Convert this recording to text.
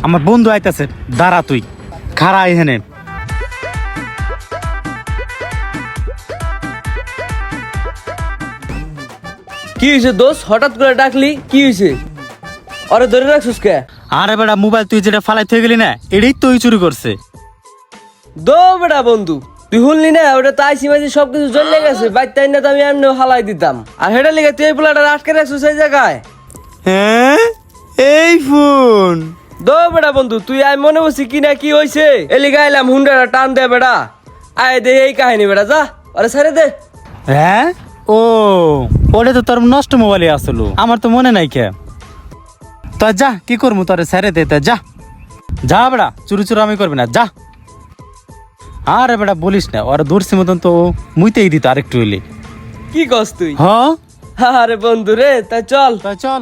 আমার বন্ধু আইতাছে, দাঁড়া তুই খাড়া এখানে। কি হয়েছে দোষ, হঠাৎ করে ডাকলি? কি হয়েছে? আরে ধরে রাখছিস কে? আরে বেটা, মোবাইল তুই যেটা ফালাই থেকে গেলি না, এটাই তুই চুরি করছে। দো বেটা বন্ধু, তুই শুনলি না? ওটা তো আইসি মাঝি সবকিছু জ্বলে গেছে, বাইতাই না তো আমি এমনি হালাই দিতাম। আর হেটা লিগে তুই এই পোলাটা আটকে রাখছিস এই জায়গায়। হ্যাঁ, এই ফোন। দো বেটা বন্ধু, তুই আই মনে বসি কি না কি হয়েছে এলিগা আইলাম, হুন্ডাটা টান দে বেটা। আয় দে এই কাহিনী বেটা, যা আরে ছেড়ে দে। হ্যাঁ, ও ওটা তো তোর নষ্ট মোবাইলে আসলো, আমার তো মনে নাই কে। তো যা, কি করবো তোরে ছেড়ে দে, তা যা যা বেটা, চুরি চুরি আমি করবি না, যা। আরে বেটা বলিস না, ওরা দূরছি মতন তো মুইতেই দিত আরেকটু হইলে। কি কস তুই? হ্যাঁ, আরে বন্ধু রে, তা চল। তা চল।